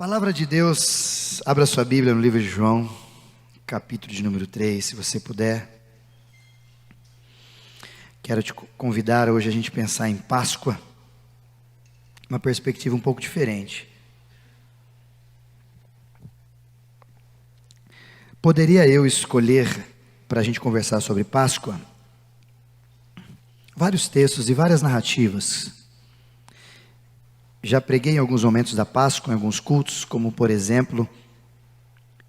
Palavra de Deus, abra sua Bíblia no livro de João, capítulo de número 3, se você puder. Quero te convidar hoje a gente pensar em Páscoa, uma perspectiva um pouco diferente. Poderia eu escolher, para a gente conversar sobre Páscoa, vários textos e várias narrativas. Já preguei em alguns momentos da Páscoa, em alguns cultos, como por exemplo,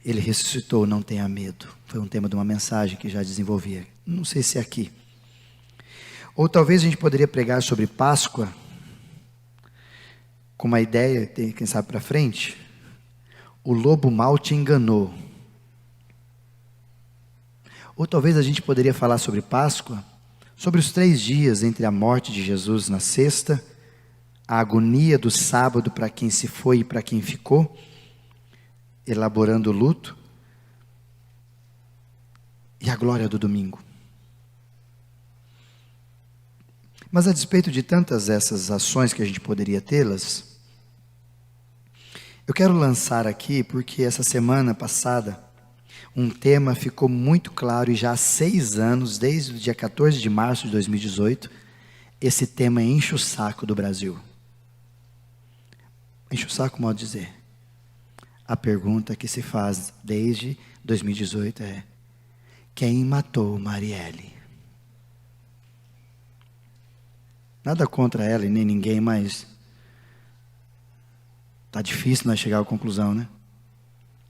Ele ressuscitou, não tenha medo. Foi um tema de uma mensagem que já desenvolvia. Não sei se é aqui. Ou talvez a gente poderia pregar sobre Páscoa, com uma ideia, quem sabe para frente, o lobo mau te enganou. Ou talvez a gente poderia falar sobre Páscoa, sobre os 3 dias entre a morte de Jesus na sexta, a agonia do sábado para quem se foi e para quem ficou, elaborando o luto, e a glória do domingo. Mas a despeito de tantas essas ações que a gente poderia tê-las, eu quero lançar aqui, porque essa semana passada, um tema ficou muito claro, e já há 6 anos, desde o dia 14 de março de 2018, esse tema enche o saco do Brasil. Enche o saco, modo de dizer. A pergunta que se faz desde 2018 é: quem matou Marielle? Nada contra ela e nem ninguém, mas tá difícil nós chegar à conclusão, né?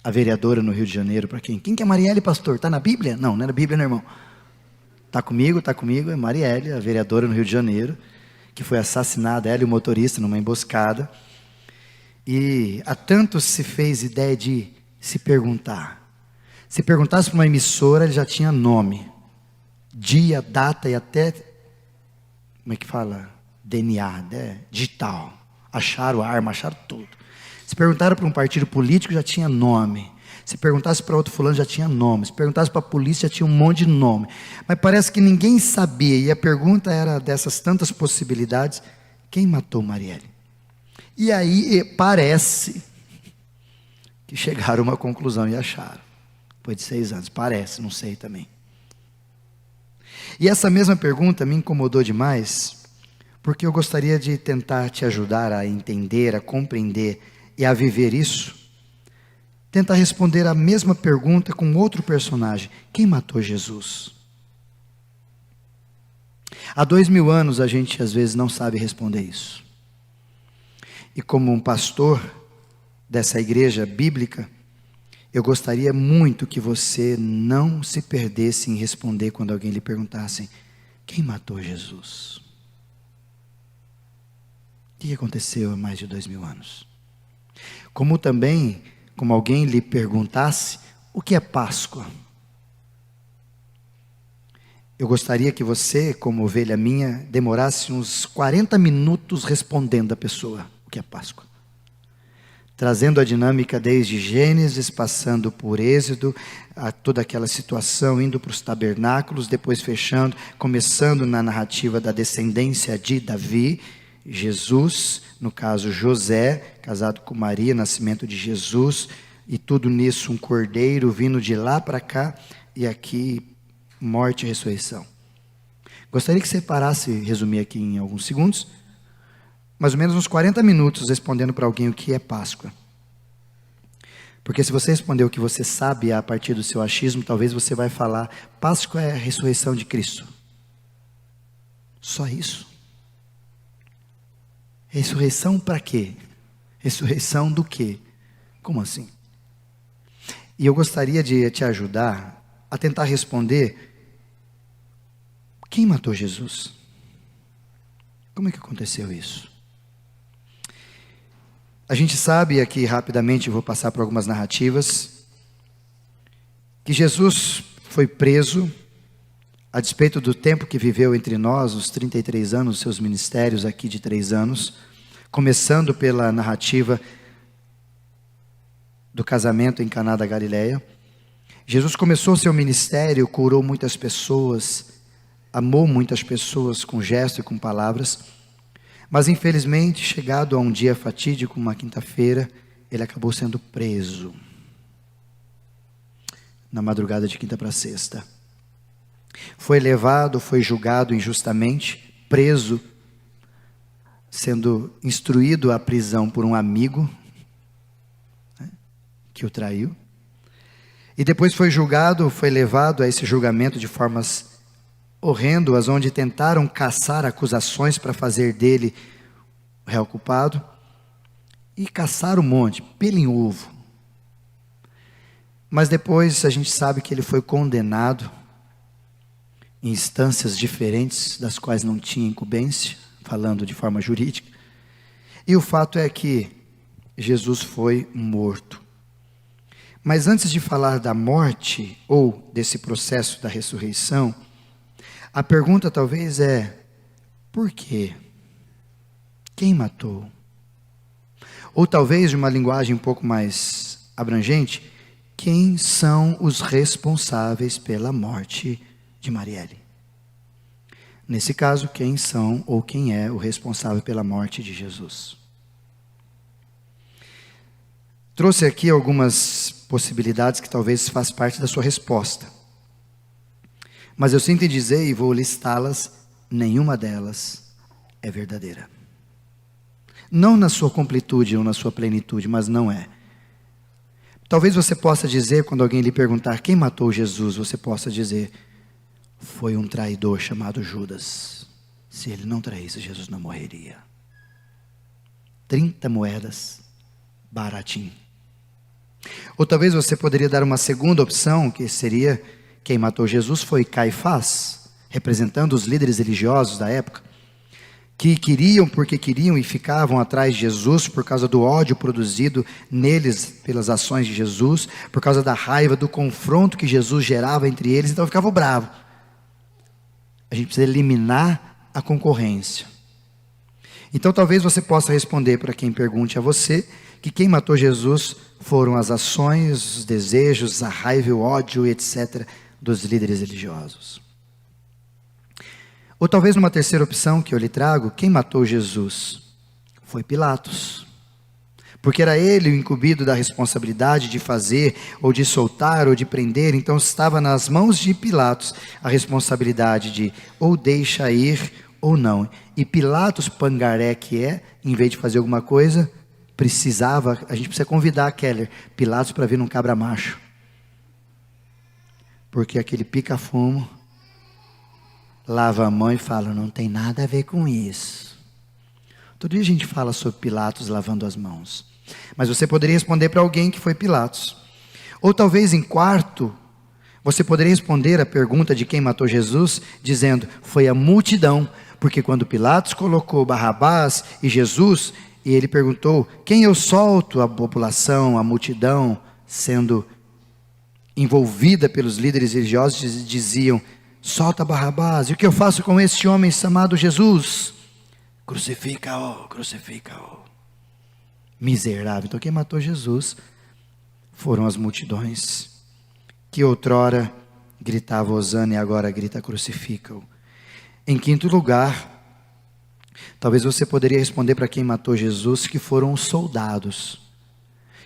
A vereadora no Rio de Janeiro, para quem? Quem que é Marielle, pastor? Está na Bíblia? Não, não é na Bíblia, né, irmão? Está comigo, é Marielle, a vereadora no Rio de Janeiro, que foi assassinada, ela e o motorista, numa emboscada. E há tanto se fez ideia de se perguntar. Se perguntasse para uma emissora, ele já tinha nome, dia, data e até, como é que fala? DNA, né? Digital. Acharam a arma, acharam tudo. Se perguntaram para um partido político, já tinha nome. Se perguntasse para outro fulano, já tinha nome. Se perguntasse para a polícia, já tinha um monte de nome. Mas parece que ninguém sabia. E a pergunta era dessas tantas possibilidades: quem matou Marielle? E aí parece que chegaram a uma conclusão e acharam. Depois de 6 anos. Parece, não sei também. E essa mesma pergunta me incomodou demais, porque eu gostaria de tentar te ajudar a entender, a compreender e a viver isso. Tentar responder a mesma pergunta com outro personagem: quem matou Jesus? Há 2000 anos a gente às vezes não sabe responder isso. E como um pastor dessa igreja bíblica, eu gostaria muito que você não se perdesse em responder quando alguém lhe perguntasse: quem matou Jesus? O que aconteceu há mais de 2000 anos? Como também, como alguém lhe perguntasse: o que é Páscoa? Eu gostaria que você, como ovelha minha, demorasse uns 40 minutos respondendo a pessoa o que é Páscoa. Trazendo a dinâmica desde Gênesis, passando por Êxodo, a toda aquela situação, indo para os tabernáculos, depois fechando, começando na narrativa da descendência de Davi, Jesus, no caso José, casado com Maria, nascimento de Jesus, e tudo nisso um cordeiro vindo de lá para cá, e aqui morte e ressurreição. Gostaria que você parasse e resumir aqui em alguns segundos, mais ou menos uns 40 minutos respondendo para alguém o que é Páscoa. Porque se você responder o que você sabe a partir do seu achismo, talvez você vai falar: Páscoa é a ressurreição de Cristo. Só isso? Ressurreição para quê? Ressurreição do quê? Como assim? E eu gostaria de te ajudar a tentar responder: quem matou Jesus? Como é que aconteceu isso? A gente sabe, aqui rapidamente vou passar por algumas narrativas, que Jesus foi preso, a despeito do tempo que viveu entre nós, os 33 anos, seus ministérios aqui de 3 anos, começando pela narrativa do casamento em Caná da Galileia. Jesus começou seu ministério, curou muitas pessoas, amou muitas pessoas com gestos e com palavras, mas infelizmente, chegado a um dia fatídico, uma quinta-feira, ele acabou sendo preso na madrugada de quinta para sexta. Foi levado, foi julgado injustamente, preso, sendo instruído à prisão por um amigo, né, que o traiu. E depois foi julgado, foi levado a esse julgamento de formas horrendas, onde tentaram caçar acusações para fazer dele o réu culpado. E caçaram um monte, pelo em ovo. Mas depois a gente sabe que ele foi condenado em instâncias diferentes, das quais não tinha incumbência, falando de forma jurídica. E o fato é que Jesus foi morto. Mas antes de falar da morte, ou desse processo da ressurreição, a pergunta talvez é: por quê? Quem matou? Ou talvez, de uma linguagem um pouco mais abrangente, quem são os responsáveis pela morte de Marielle? Nesse caso, quem são ou quem é o responsável pela morte de Jesus? Trouxe aqui algumas possibilidades que talvez façam parte da sua resposta. Mas eu sinto em dizer, e vou listá-las, nenhuma delas é verdadeira. Não na sua completude ou na sua plenitude, mas não é. Talvez você possa dizer, quando alguém lhe perguntar quem matou Jesus, você possa dizer: foi um traidor chamado Judas. Se ele não traísse, Jesus não morreria. 30 moedas, baratinho. Ou talvez você poderia dar uma segunda opção, que seria: quem matou Jesus foi Caifás, representando os líderes religiosos da época, que queriam porque queriam e ficavam atrás de Jesus por causa do ódio produzido neles pelas ações de Jesus, por causa da raiva, do confronto que Jesus gerava entre eles, então ficavam bravos. A gente precisa eliminar a concorrência. Então talvez você possa responder para quem pergunte a você que quem matou Jesus foram as ações, os desejos, a raiva, o ódio, etc. dos líderes religiosos. Ou talvez numa terceira opção que eu lhe trago, quem matou Jesus foi Pilatos. Porque era ele o incumbido da responsabilidade de fazer, ou de soltar, ou de prender. Então estava nas mãos de Pilatos a responsabilidade de ou deixa ir ou não. E Pilatos, pangaré que é, em vez de fazer alguma coisa, a gente precisa convidar Keller, Pilatos, para vir num cabra macho. Porque aquele pica-fumo lava a mão e fala: não tem nada a ver com isso. Todo dia a gente fala sobre Pilatos lavando as mãos. Mas você poderia responder para alguém que foi Pilatos. Ou talvez em quarto, você poderia responder a pergunta de quem matou Jesus, dizendo: foi a multidão. Porque quando Pilatos colocou Barrabás e Jesus, e ele perguntou: quem eu solto? A população, a multidão, sendo envolvida pelos líderes religiosos, diziam: solta Barrabás. E o que eu faço com este homem chamado Jesus? Crucifica-o, crucifica-o. Miserável. Então quem matou Jesus foram as multidões, que outrora gritava Hosana e agora grita crucifica-o. Em quinto lugar, talvez você poderia responder para quem matou Jesus, que foram os soldados,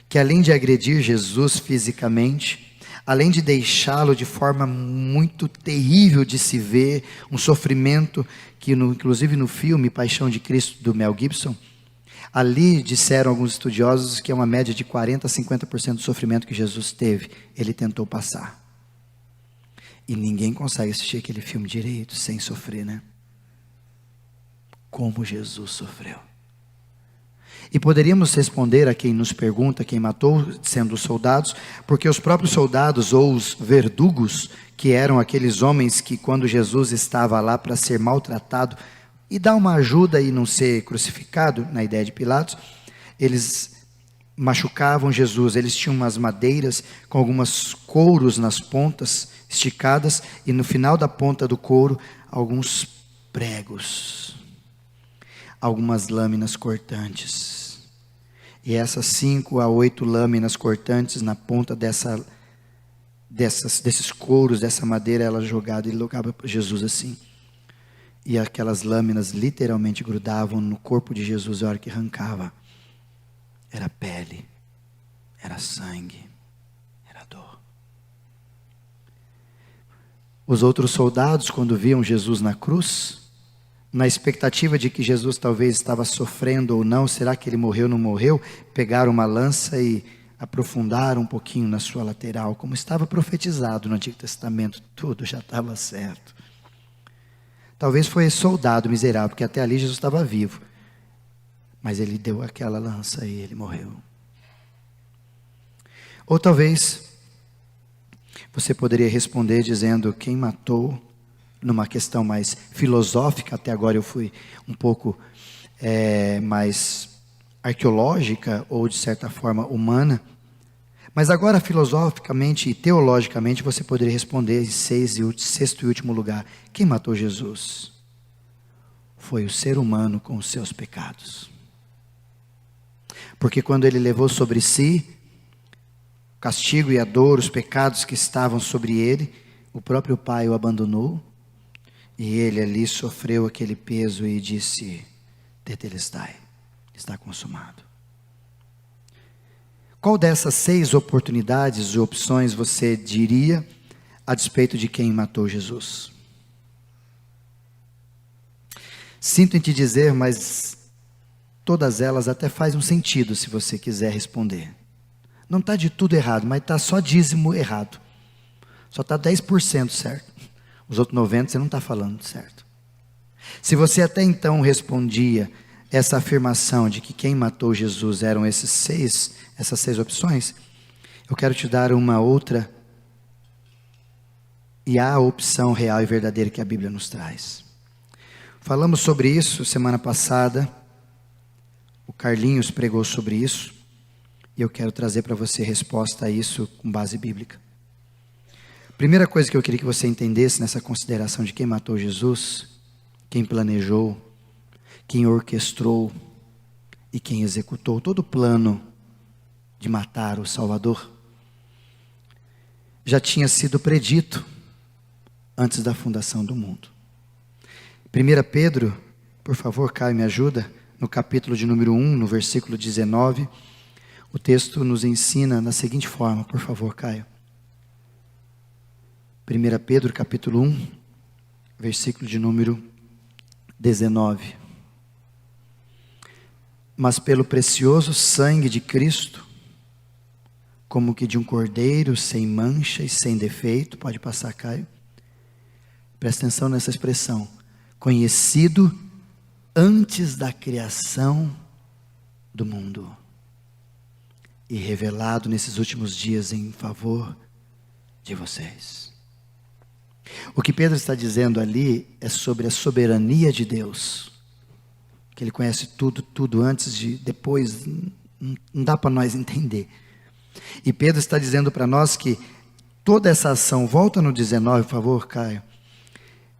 que além de agredir Jesus fisicamente, além de deixá-lo de forma muito terrível de se ver, um sofrimento que inclusive no filme Paixão de Cristo do Mel Gibson, ali disseram alguns estudiosos que é uma média de 40% a 50% do sofrimento que Jesus teve, ele tentou passar. E ninguém consegue assistir aquele filme direito sem sofrer, né? Como Jesus sofreu. E poderíamos responder a quem nos pergunta quem matou, sendo os soldados, porque os próprios soldados ou os verdugos, que eram aqueles homens que quando Jesus estava lá para ser maltratado e dar uma ajuda e não ser crucificado, na ideia de Pilatos, eles machucavam Jesus. Eles tinham umas madeiras com algumas couros nas pontas esticadas e no final da ponta do couro alguns pregos, algumas lâminas cortantes. E essas 5 a 8 lâminas cortantes na ponta desses couros, dessa madeira, ela jogada e colocava Jesus assim. E aquelas lâminas literalmente grudavam no corpo de Jesus a hora que arrancava. Era pele. era sangue, era dor. Os outros soldados, quando viam Jesus na cruz, na expectativa de que Jesus talvez estava sofrendo ou não, será que ele morreu ou não morreu, pegaram uma lança e aprofundaram um pouquinho na sua lateral, como estava profetizado no Antigo Testamento, tudo já estava certo. Talvez foi esse soldado miserável, porque até ali Jesus estava vivo, mas ele deu aquela lança e ele morreu. Ou talvez você poderia responder dizendo: quem matou, numa questão mais filosófica, até agora eu fui um pouco mais arqueológica ou de certa forma humana, mas agora filosoficamente e teologicamente você poderia responder em sexto e último lugar: quem matou Jesus? Foi o ser humano com os seus pecados. Porque quando ele levou sobre si o castigo e a dor, os pecados que estavam sobre ele, o próprio Pai o abandonou, e ele ali sofreu aquele peso e disse: tetelestai, está consumado. Qual dessas 6 oportunidades e opções você diria a despeito de quem matou Jesus? Sinto em te dizer, mas todas elas até fazem um sentido se você quiser responder. Não está de tudo errado, mas está só dízimo errado. Só está 10% certo. Os outros 90% você não está falando certo. Se você até então respondia essa afirmação de que quem matou Jesus eram essas 6 opções, eu quero te dar uma outra e a opção real e verdadeira que a Bíblia nos traz. Falamos sobre isso semana passada, o Carlinhos pregou sobre isso, e eu quero trazer para você resposta a isso com base bíblica. Primeira coisa que eu queria que você entendesse nessa consideração de quem matou Jesus, quem planejou, quem orquestrou e quem executou todo o plano de matar o Salvador, já tinha sido predito antes da fundação do mundo. 1 Pedro, por favor, Caio, me ajuda, no capítulo de número 1, no versículo 19, o texto nos ensina da seguinte forma, por favor, Caio. 1 Pedro, capítulo 1, versículo de número 19. Mas pelo precioso sangue de Cristo, como que de um cordeiro sem mancha e sem defeito, pode passar, Caio. Presta atenção nessa expressão, conhecido antes da criação do mundo e revelado nesses últimos dias em favor de vocês. O que Pedro está dizendo ali é sobre a soberania de Deus, que Ele conhece tudo antes de, depois, não dá para nós entender. E Pedro está dizendo para nós que toda essa ação, volta no 19, por favor, Caio,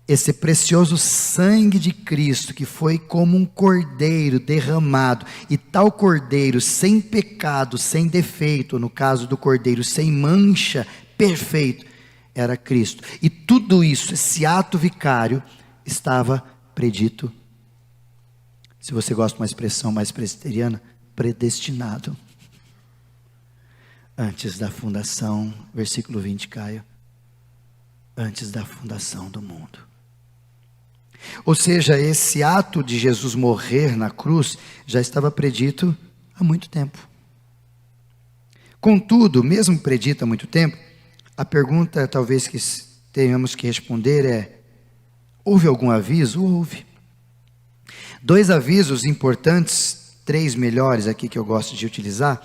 esse precioso sangue de Cristo, que foi como um cordeiro derramado, e tal cordeiro sem pecado, sem defeito, no caso do cordeiro sem mancha, perfeito, era Cristo. E tudo isso, esse ato vicário, estava predito, se você gosta de uma expressão mais presbiteriana, predestinado, antes da fundação, versículo 20, Caio, antes da fundação do mundo. Ou seja, esse ato de Jesus morrer na cruz já estava predito há muito tempo. Contudo, mesmo predito há muito tempo, a pergunta talvez que tenhamos que responder é: houve algum aviso? Houve. 2 avisos importantes, 3 melhores aqui que eu gosto de utilizar,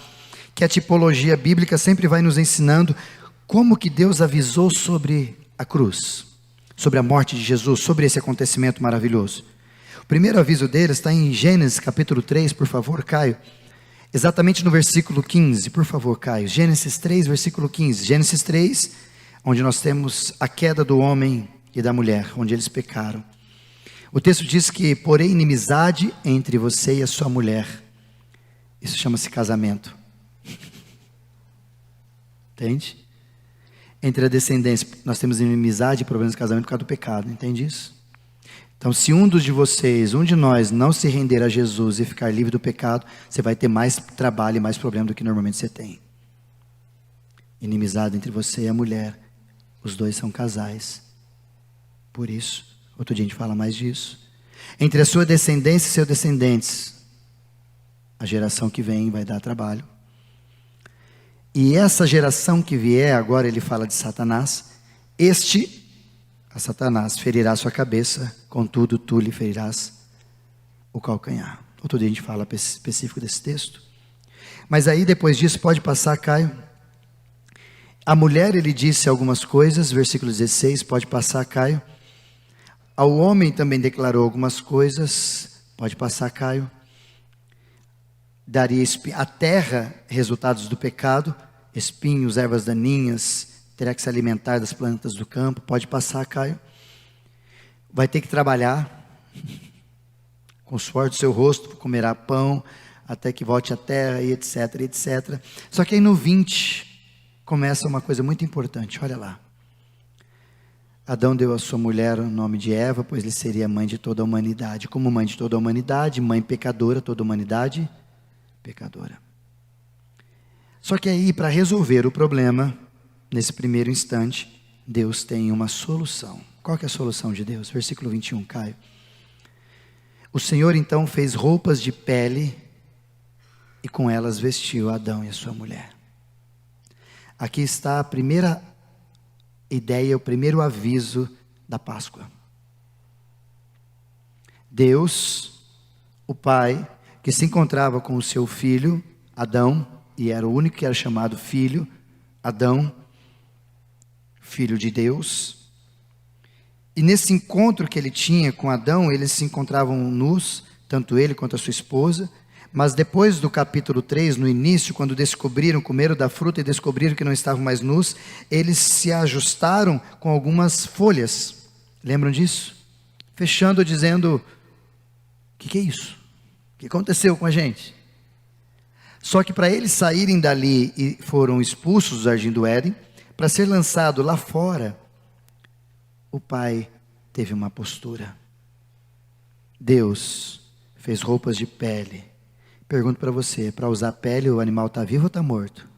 que a tipologia bíblica sempre vai nos ensinando como que Deus avisou sobre a cruz, sobre a morte de Jesus, sobre esse acontecimento maravilhoso. O primeiro aviso dele está em Gênesis capítulo 3, por favor, Caio. Exatamente no versículo 15, por favor, Caio. Gênesis 3, versículo 15. Gênesis 3, onde nós temos a queda do homem e da mulher, onde eles pecaram. O texto diz que, porém, inimizade entre você e a sua mulher. Isso chama-se casamento. Entende? Entre a descendência, nós temos inimizade e problemas de casamento por causa do pecado, entende isso? Então, se um de vocês, um de nós, não se render a Jesus e ficar livre do pecado, você vai ter mais trabalho e mais problema do que normalmente você tem. inimizade entre você e a mulher. Os dois são casais. Por isso, outro dia a gente fala mais disso. Entre a sua descendência e seus descendentes, a geração que vem vai dar trabalho. E essa geração que vier, agora ele fala de Satanás, a Satanás ferirá sua cabeça, contudo tu lhe ferirás o calcanhar. Outro dia a gente fala específico desse texto. Mas aí depois disso, pode passar, Caio. A mulher, ele disse algumas coisas, versículo 16, pode passar, Caio. Ao homem também declarou algumas coisas, pode passar, Caio. Daria a terra resultados do pecado, espinhos, ervas daninhas, terá que se alimentar das plantas do campo, pode passar, Caio. Vai ter que trabalhar, com o suor do seu rosto, comerá pão, até que volte à terra, e etc, etc. Só que aí no 20, começa uma coisa muito importante, olha lá. Adão deu à sua mulher o nome de Eva, pois ele seria mãe de toda a humanidade. Como mãe de toda a humanidade, mãe pecadora, toda a humanidade pecadora. Só que aí, para resolver o problema, nesse primeiro instante, Deus tem uma solução. Qual que é a solução de Deus? Versículo 21, Caio. O Senhor então fez roupas de pele e com elas vestiu Adão e a sua mulher. Aqui está a primeira ideia, o primeiro aviso da Páscoa. Deus, o Pai, que se encontrava com o seu filho, Adão, e era o único que era chamado filho, Adão, filho de Deus. E nesse encontro que ele tinha com Adão, eles se encontravam nus, tanto ele quanto a sua esposa. Mas depois do capítulo 3, no início, quando descobriram, comeram da fruta e descobriram que não estavam mais nus, eles se ajustaram com algumas folhas. Lembram disso? Fechando, dizendo, o que é isso? O que aconteceu com a gente? Só que para eles saírem dali e foram expulsos do jardim do Éden, para ser lançado lá fora, o pai teve uma postura. Deus fez roupas de pele. Pergunto para você, para usar pele, o animal está vivo ou está morto?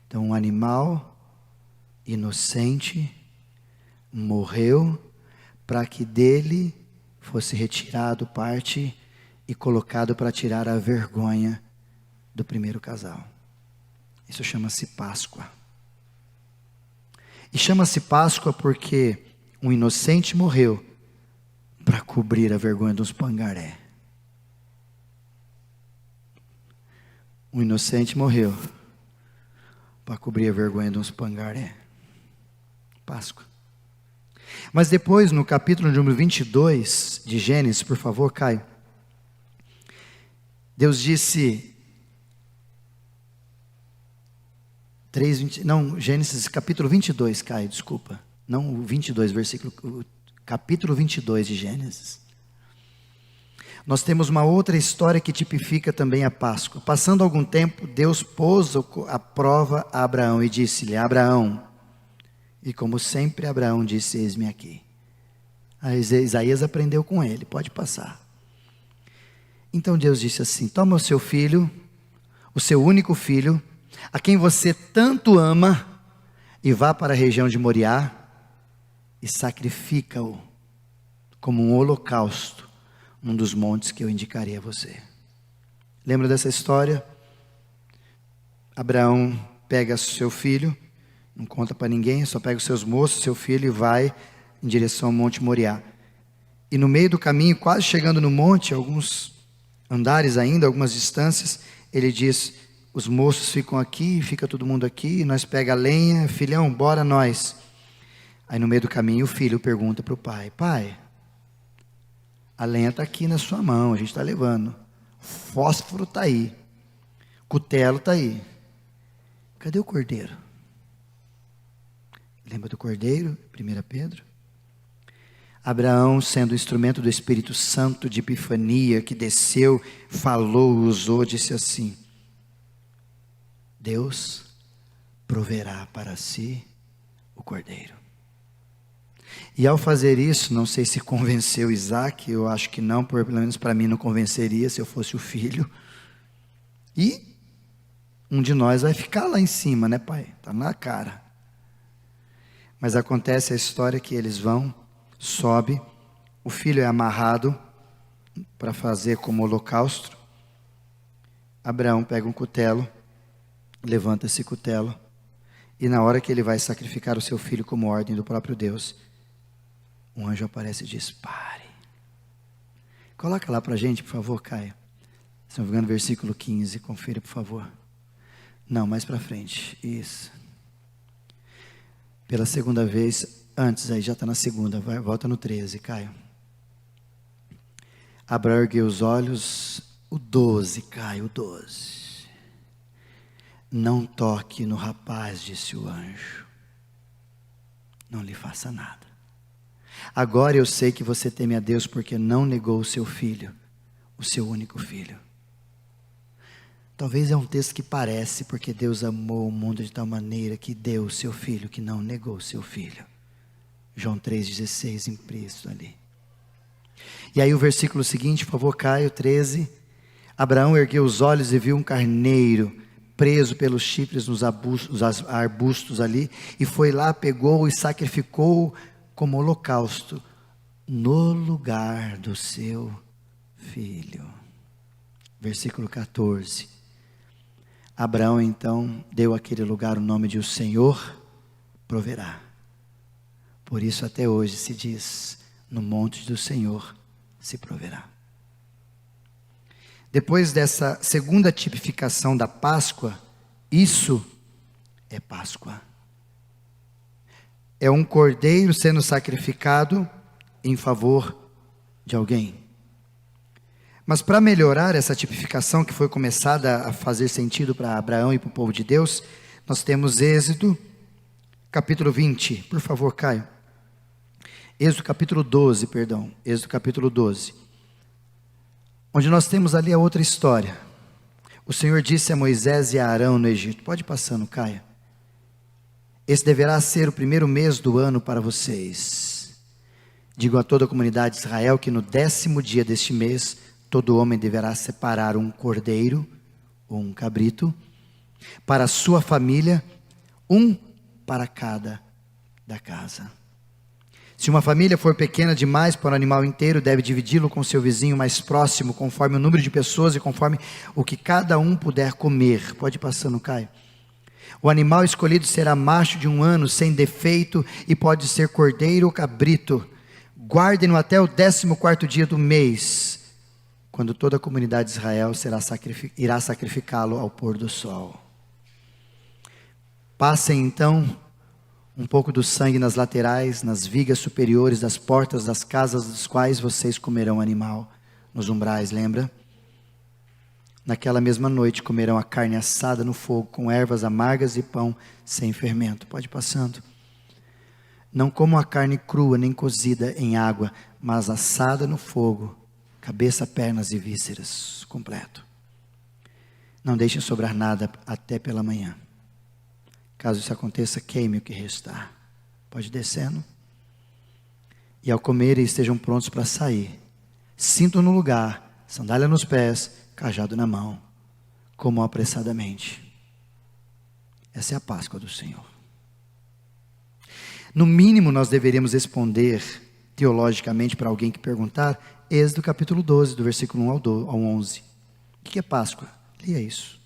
Então, um animal inocente morreu para que dele fosse retirado parte e colocado para tirar a vergonha do primeiro casal. Isso chama-se Páscoa. E chama-se Páscoa porque um inocente morreu para cobrir a vergonha dos pangaré. Um inocente morreu para cobrir a vergonha de uns pangaré. Páscoa. Mas depois, no capítulo número 22 de Gênesis, por favor, Caio. Deus disse, Gênesis capítulo 22, Caio, desculpa. Não o 22, capítulo 22 de Gênesis. Nós temos uma outra história que tipifica também a Páscoa. Passando algum tempo, Deus pôs a prova a Abraão e disse-lhe, Abraão, e como sempre Abraão disse, eis-me aqui. Isaías aprendeu com ele, pode passar. Então Deus disse assim, toma o seu filho, o seu único filho, a quem você tanto ama, e vá para a região de Moriá, e sacrifica-o como um holocausto, num dos montes que eu indicarei a você. Lembra dessa história? Abraão pega seu filho, não conta para ninguém, só pega os seus moços, seu filho, e vai em direção ao Monte Moriá. E no meio do caminho, quase chegando no monte, alguns andares ainda, algumas distâncias, ele diz, os moços ficam aqui, fica todo mundo aqui, nós pega a lenha, filhão, bora nós. Aí no meio do caminho o filho pergunta para o pai, pai, a lenha está aqui na sua mão, a gente está levando, fósforo está aí, cutelo está aí, cadê o cordeiro? Lembra do cordeiro, 1 Pedro? Abraão, sendo instrumento do Espírito Santo de epifania, que desceu, falou, usou, disse assim, Deus proverá para si o cordeiro. E ao fazer isso, não sei se convenceu Isaac, eu acho que não, pelo menos para mim não convenceria se eu fosse o filho. E Um de nós vai ficar lá em cima, né, pai? Está na cara. Mas acontece a história que eles vão, sobe, o filho é amarrado para fazer como holocausto. Abraão pega um cutelo, levanta esse cutelo, e na hora que ele vai sacrificar o seu filho como ordem do próprio Deus, um anjo aparece e diz: pare. Coloca lá para a gente, por favor, Caio. Se não me engano, versículo 15, confira, por favor. Não, mais para frente, isso. Pela segunda vez, antes, aí já está na segunda, volta no 13, Caio. Abraão ergueu os olhos, o 12, Caio, o 12. Não toque no rapaz, disse o anjo. Não lhe faça nada. Agora eu sei que você teme a Deus porque não negou o seu filho, o seu único filho. Talvez é um texto que parece, porque Deus amou o mundo de tal maneira que deu o seu filho, que não negou o seu filho. João 3,16 impresso ali. E aí o versículo seguinte, por favor, Caio, 13. Abraão ergueu os olhos e viu um carneiro preso pelos chifres nos arbustos ali, e foi lá, pegou e sacrificou como holocausto no lugar do seu filho. Versículo 14. Abraão então deu àquele lugar o nome de o Senhor proverá. Por isso até hoje se diz: no monte do Senhor se proverá. Depois dessa segunda tipificação da Páscoa, isso é Páscoa. É um cordeiro sendo sacrificado em favor de alguém. Mas para melhorar essa tipificação que foi começada a fazer sentido para Abraão e para o povo de Deus, nós temos Êxodo, capítulo 20. Por favor, Caio. Êxodo capítulo 12, perdão. Êxodo capítulo 12. Onde nós temos ali a outra história. O Senhor disse a Moisés e a Arão no Egito. Pode ir passando, Caio. Esse deverá ser o primeiro mês do ano para vocês. Digo a toda a comunidade de Israel que no 10º dia deste mês, todo homem deverá separar um cordeiro ou um cabrito para a sua família, um para cada da casa. Se uma família for pequena demais para o animal inteiro, deve dividi-lo com seu vizinho mais próximo, conforme o número de pessoas e conforme o que cada um puder comer. Pode ir passando, Caio. O animal escolhido será macho de 1 ano, sem defeito, e pode ser cordeiro ou cabrito. Guardem-no até o 14º dia do mês, quando toda a comunidade de Israel irá sacrificá-lo ao pôr do sol. Passem então um pouco do sangue nas laterais, nas vigas superiores das portas das casas das quais vocês comerão o animal, nos umbrais, lembra? Naquela mesma noite comerão a carne assada no fogo, com ervas amargas e pão sem fermento. Pode ir passando. Não comam a carne crua, nem cozida em água, mas assada no fogo, cabeça, pernas e vísceras, completo. Não deixem sobrar nada até pela manhã. Caso isso aconteça, queime o que restar. Pode ir descendo. E ao comerem estejam prontos para sair. Cinto no lugar, sandália nos pés, cajado na mão. Comam apressadamente. Essa é a Páscoa do Senhor. No mínimo nós deveríamos responder teologicamente para alguém que perguntar, Êxodo capítulo 12, do versículo 1 ao 11. O que é Páscoa? Leia isso.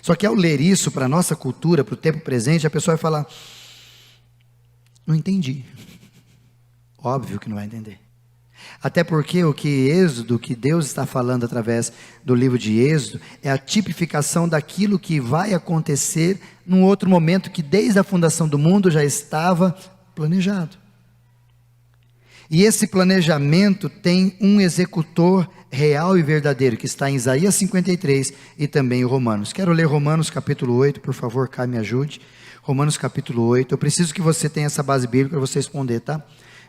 Só que ao ler isso para a nossa cultura, para o tempo presente, a pessoa vai falar: não entendi. Óbvio que não vai entender. Até porque o que Deus está falando através do livro de Êxodo, é a tipificação daquilo que vai acontecer num outro momento que desde a fundação do mundo já estava planejado. E esse planejamento tem um executor real e verdadeiro, que está em Isaías 53 e também em Romanos. Quero ler Romanos capítulo 8, por favor, Caio, me ajude. Romanos capítulo 8, eu preciso que você tenha essa base bíblica para você responder, tá?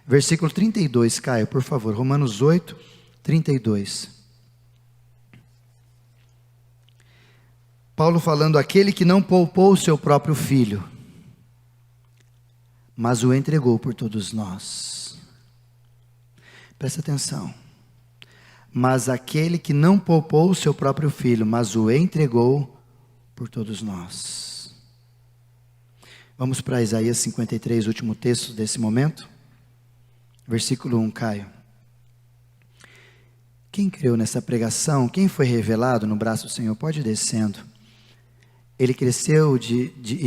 Versículo 32, Caio, por favor. Romanos 8, 32. Paulo falando: aquele que não poupou o seu próprio filho, mas o entregou por todos nós. Presta atenção. Mas aquele que não poupou o seu próprio filho, mas o entregou por todos nós. Vamos para Isaías 53, último texto desse momento. Versículo 1, Caio. Quem creu nessa pregação? Quem foi revelado no braço do Senhor? Pode ir descendo. Ele cresceu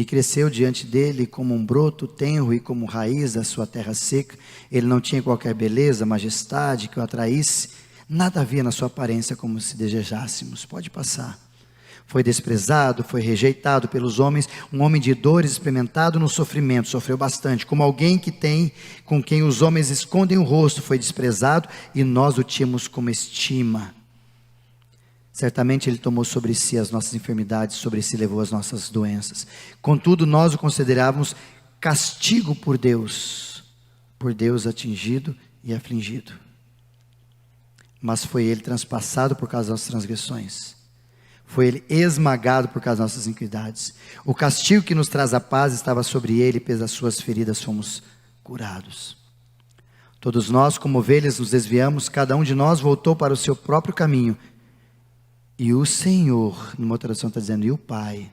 cresceu diante dele como um broto tenro e como raiz da sua terra seca. Ele não tinha qualquer beleza, majestade que o atraísse. Nada havia na sua aparência como se desejássemos. Pode passar. Foi desprezado, foi rejeitado pelos homens, um homem de dores, experimentado no sofrimento, sofreu bastante, como alguém com quem os homens escondem o rosto, foi desprezado e nós o tínhamos como estima. Certamente ele tomou sobre si as nossas enfermidades, sobre si levou as nossas doenças. Contudo, nós o considerávamos castigo por Deus atingido e afligido. Mas foi ele transpassado por causa das nossas transgressões. Foi ele esmagado por causa das nossas iniquidades. O castigo que nos traz a paz estava sobre ele, e pelas suas feridas fomos curados. Todos nós, como ovelhas, nos desviamos, cada um de nós voltou para o seu próprio caminho. E o Senhor, numa tradução está dizendo, e o Pai,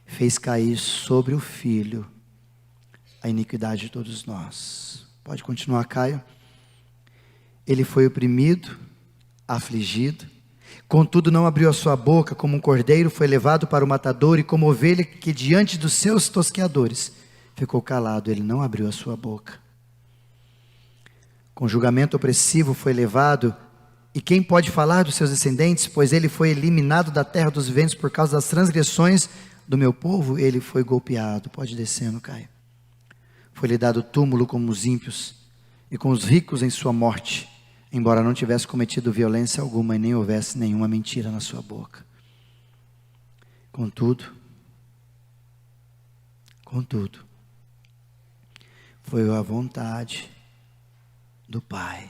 fez cair sobre o Filho a iniquidade de todos nós. Pode continuar, Caio. Ele foi oprimido, afligido, contudo não abriu a sua boca, como um cordeiro foi levado para o matador, e como ovelha que diante dos seus tosqueadores ficou calado, ele não abriu a sua boca. Com julgamento opressivo foi levado, e quem pode falar dos seus descendentes? Pois ele foi eliminado da terra dos viventes por causa das transgressões do meu povo, ele foi golpeado. Pode descer, Caio. Foi-lhe dado túmulo como os ímpios, e com os ricos em sua morte, embora não tivesse cometido violência alguma e nem houvesse nenhuma mentira na sua boca. Contudo, foi a vontade do Pai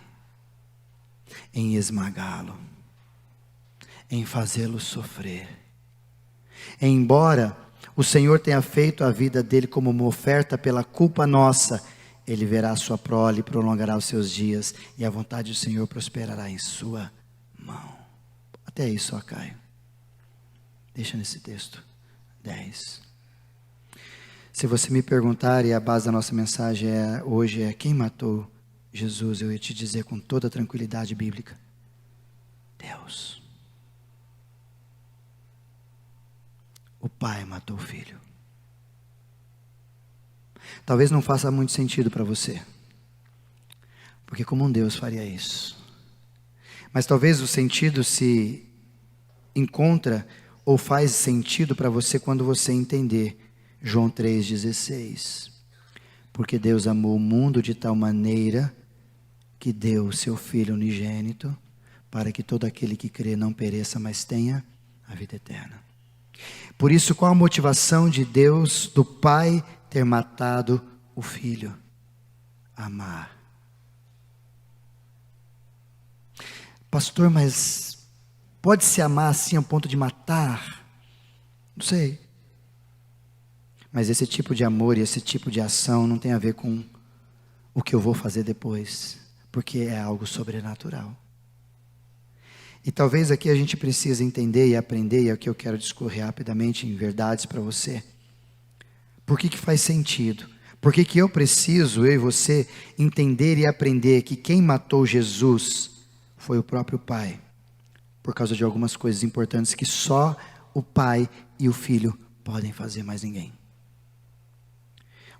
em esmagá-lo, em fazê-lo sofrer. Embora o Senhor tenha feito a vida dele como uma oferta pela culpa nossa, ele verá a sua prole e prolongará os seus dias, e a vontade do Senhor prosperará em sua mão. Até aí só, Caio. Deixa nesse texto 10. Se você me perguntar, e a base da nossa mensagem hoje é quem matou Jesus, eu ia te dizer com toda a tranquilidade bíblica: Deus. O Pai matou o Filho. Talvez não faça muito sentido para você, porque como um Deus faria isso? Mas talvez o sentido se encontra ou faz sentido para você quando você entender João 3,16. Porque Deus amou o mundo de tal maneira que deu o seu Filho unigênito, para que todo aquele que crê não pereça, mas tenha a vida eterna. Por isso, qual a motivação de Deus, do Pai, ter matado o Filho? Amar. Pastor, mas pode-se amar assim ao ponto de matar? Não sei. Mas esse tipo de amor e esse tipo de ação não tem a ver com o que eu vou fazer depois, porque é algo sobrenatural. E talvez aqui a gente precise entender e aprender, e é o que eu quero discorrer rapidamente em verdades para você. Por que faz sentido? Por que eu preciso, eu e você, entender e aprender que quem matou Jesus foi o próprio Pai, por causa de algumas coisas importantes que só o Pai e o Filho podem fazer, mais ninguém.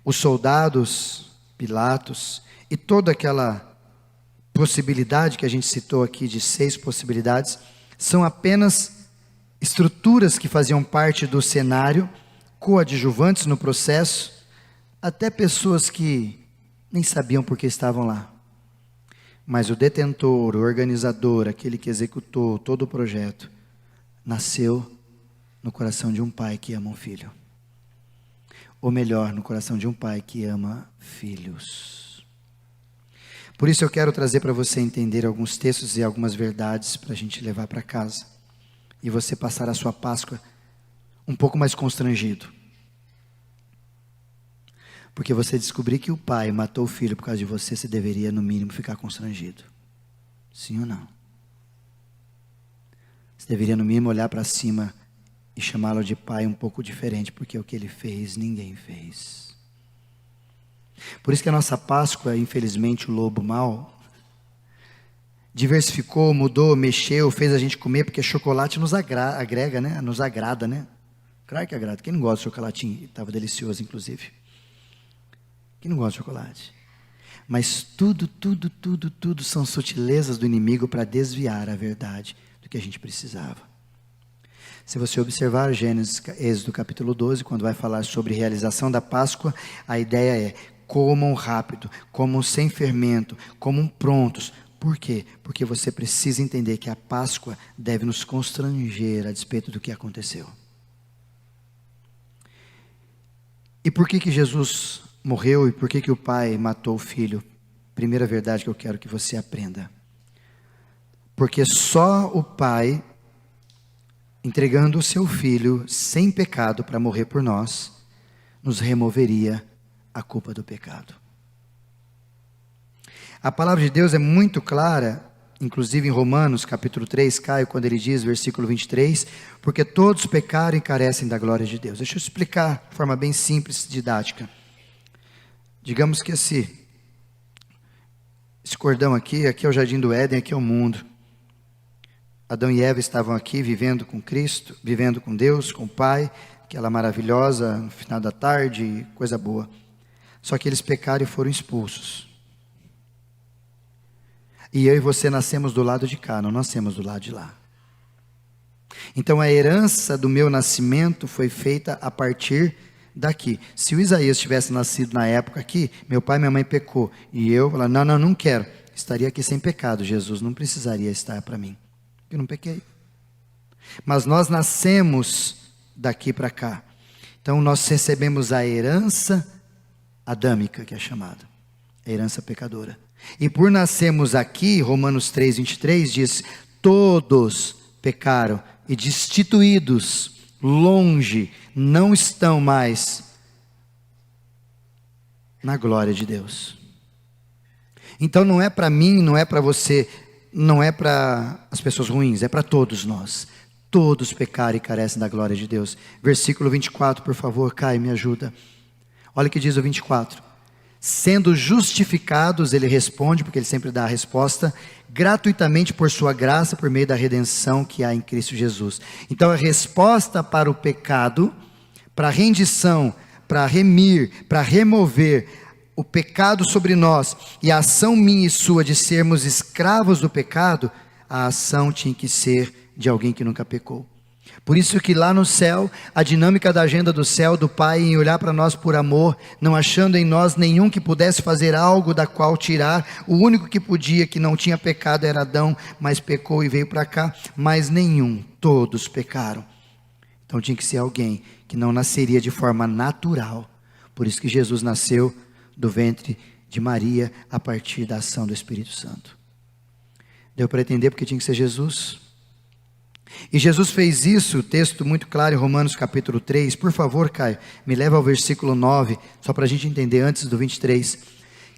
Os soldados, Pilatos, e toda aquela possibilidade que a gente citou aqui, de 6 possibilidades, são apenas estruturas que faziam parte do cenário, coadjuvantes no processo, até pessoas que nem sabiam por que estavam lá. Mas o detentor, o organizador, aquele que executou todo o projeto, nasceu no coração de um pai que ama um filho. Ou melhor, no coração de um pai que ama filhos. Por isso eu quero trazer para você entender alguns textos e algumas verdades para a gente levar para casa. E você passar a sua Páscoa um pouco mais constrangido. Porque você descobrir que o pai matou o filho por causa de você, você deveria no mínimo ficar constrangido. Sim ou não? Você deveria no mínimo olhar para cima e chamá-lo de pai um pouco diferente, porque o que ele fez, ninguém fez. Por isso que a nossa Páscoa, infelizmente, o lobo mau, diversificou, mudou, mexeu, fez a gente comer, porque chocolate nos agrega, né? Nos agrada, né? Claro que agrada. Quem não gosta de chocolatinho? Estava delicioso, inclusive. Quem não gosta de chocolate? Mas tudo são sutilezas do inimigo para desviar a verdade do que a gente precisava. Se você observar Gênesis, Êxodo capítulo 12, quando vai falar sobre realização da Páscoa, a ideia é: comam rápido, comam sem fermento, comam prontos. Por quê? Porque você precisa entender que a Páscoa deve nos constranger a despeito do que aconteceu. E por que Jesus morreu e por que o pai matou o filho? Primeira verdade que eu quero que você aprenda. Porque só o pai, entregando o seu filho sem pecado para morrer por nós, nos removeria a culpa do pecado. A palavra de Deus é muito clara, inclusive em Romanos capítulo 3, Caio, quando ele diz, versículo 23, porque todos pecaram e carecem da glória de Deus. Deixa eu explicar de forma bem simples, didática. Digamos que esse cordão aqui é o jardim do Éden, aqui é o mundo. Adão e Eva estavam aqui vivendo com Cristo, vivendo com Deus, com o Pai, aquela maravilhosa, no final da tarde, coisa boa. Só que eles pecaram e foram expulsos. E eu e você nascemos do lado de cá, não nascemos do lado de lá. Então a herança do meu nascimento foi feita a partir daqui. Se o Isaías tivesse nascido na época aqui, meu pai e minha mãe pecou, e eu falar, não quero, estaria aqui sem pecado. Jesus não precisaria estar para mim, eu não pequei. Mas nós nascemos daqui para cá. Então nós recebemos a herança adâmica, que é chamada, a herança pecadora. E por nascermos aqui, Romanos 3, 23 diz, todos pecaram e destituídos, longe, não estão mais na glória de Deus. Então não é para mim, não é para você, não é para as pessoas ruins, é para todos nós. Todos pecaram e carecem da glória de Deus. Versículo 24, por favor, Caio, me ajuda. Olha o que diz o 24. Sendo justificados, ele responde, porque ele sempre dá a resposta, gratuitamente por sua graça, por meio da redenção que há em Cristo Jesus. Então a resposta para o pecado, para a rendição, para remir, para remover o pecado sobre nós, e a ação minha e sua de sermos escravos do pecado, a ação tinha que ser de alguém que nunca pecou. Por isso que lá no céu, a dinâmica da agenda do céu, do Pai, em olhar para nós por amor, não achando em nós nenhum que pudesse fazer algo da qual tirar, o único que podia, que não tinha pecado era Adão, mas pecou e veio para cá, mas nenhum, todos pecaram. Então tinha que ser alguém que não nasceria de forma natural, por isso que Jesus nasceu do ventre de Maria, a partir da ação do Espírito Santo. Deu para entender porque tinha que ser Jesus? E Jesus fez isso, texto muito claro em Romanos capítulo 3, por favor, Caio, me leva ao versículo 9, só para a gente entender antes do 23,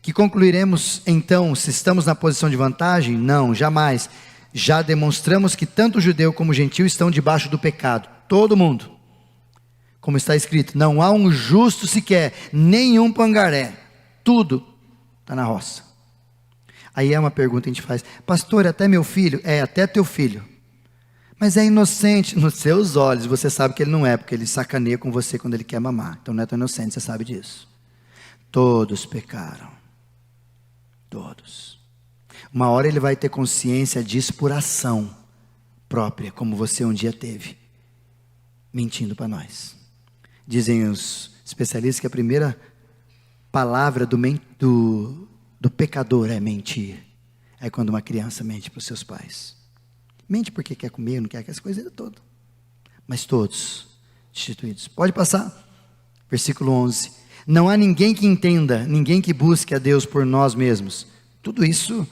que concluiremos então, se estamos na posição de vantagem? Não, jamais, já demonstramos que tanto o judeu como o gentio estão debaixo do pecado, todo mundo, como está escrito, não há um justo sequer, nenhum pangaré, tudo está na roça. Aí é uma pergunta que a gente faz, pastor, até meu filho? É, até teu filho. Mas é inocente nos seus olhos, você sabe que ele não é, porque ele sacaneia com você quando ele quer mamar, então não é tão inocente, você sabe disso. Todos pecaram, todos. Uma hora ele vai ter consciência disso por ação própria, como você um dia teve, mentindo para nós. Dizem os especialistas que a primeira palavra do pecador é mentir, é quando uma criança mente para os seus pais. Mente porque quer comer, não quer, essas coisas todas. Mas todos destituídos. Pode passar. Versículo 11. Não há ninguém que entenda, ninguém que busque a Deus por nós mesmos. Tudo isso,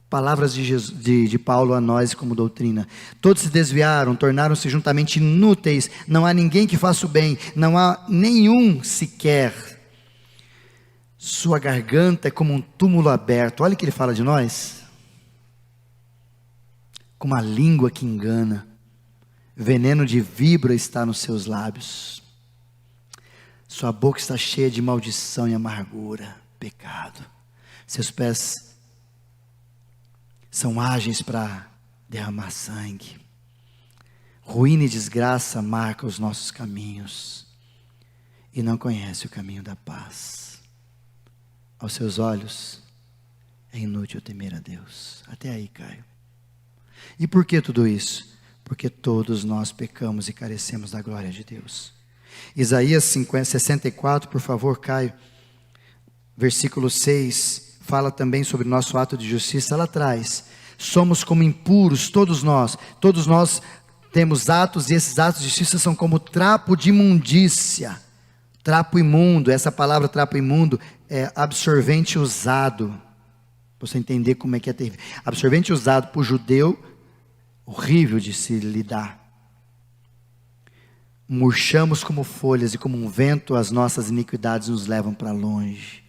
palavras de Paulo a nós como doutrina. Todos se desviaram, tornaram-se juntamente inúteis. Não há ninguém que faça o bem. Não há nenhum sequer. Sua garganta é como um túmulo aberto. Olha o que ele fala de nós. Com uma língua que engana, veneno de víbora está nos seus lábios. Sua boca está cheia de maldição e amargura, pecado. Seus pés são ágeis para derramar sangue. Ruína e desgraça marcam os nossos caminhos. E não conhece o caminho da paz. Aos seus olhos, é inútil temer a Deus. Até aí, Caio. E por que tudo isso? Porque todos nós pecamos e carecemos da glória de Deus. Isaías 64, por favor, Caio. Versículo 6, fala também sobre o nosso ato de justiça lá atrás. Somos como impuros, todos nós temos atos, e esses atos de justiça são como trapo de imundícia. Trapo imundo, essa palavra trapo imundo é absorvente usado. Para você entender como é que é terrível. Absorvente usado por judeu, horrível de se lidar. Murchamos como folhas e como um vento as nossas iniquidades nos levam para longe.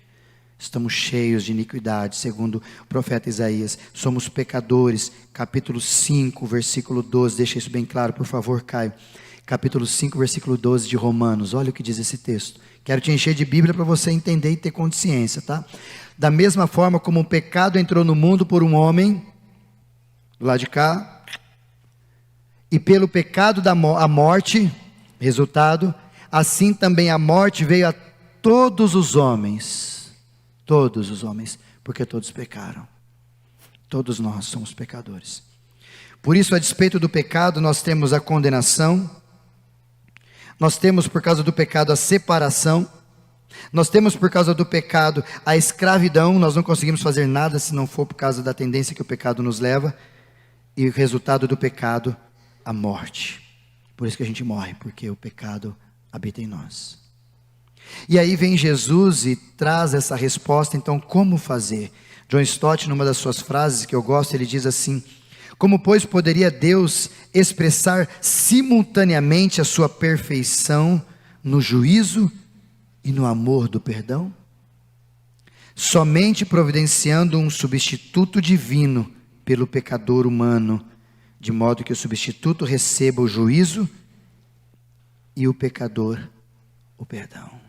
Estamos cheios de iniquidade, segundo o profeta Isaías. Somos pecadores. Capítulo 5, versículo 12. Deixa isso bem claro, por favor, Caio. Capítulo 5, versículo 12 de Romanos. Olha o que diz esse texto. Quero te encher de Bíblia para você entender e ter consciência, tá? Da mesma forma como o pecado entrou no mundo por um homem, do lado de cá, e pelo pecado a morte, resultado, assim também a morte veio a todos os homens, porque todos pecaram. Todos nós somos pecadores. Por isso, a despeito do pecado, nós temos a condenação, nós temos por causa do pecado a separação, nós temos por causa do pecado a escravidão. Nós não conseguimos fazer nada se não for por causa da tendência que o pecado nos leva, e o resultado do pecado, a morte. Por isso que a gente morre, porque o pecado habita em nós. E aí vem Jesus e traz essa resposta. Então, como fazer? John Stott, numa das suas frases que eu gosto, ele diz assim: como, pois, poderia Deus expressar simultaneamente a sua perfeição no juízo e no amor do perdão? Somente providenciando um substituto divino pelo pecador humano, de modo que o substituto receba o juízo e o pecador o perdão.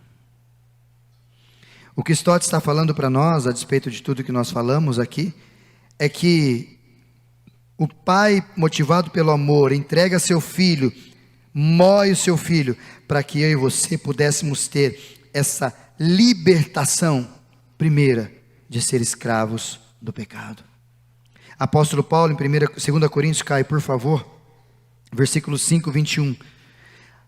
O que Stott está falando para nós, a despeito de tudo que nós falamos aqui, é que o pai, motivado pelo amor, entrega seu filho, moe o seu filho, para que eu e você pudéssemos ter essa libertação primeira de ser escravos do pecado. Apóstolo Paulo, em 2 Coríntios, Caio, por favor, versículo 5, 21.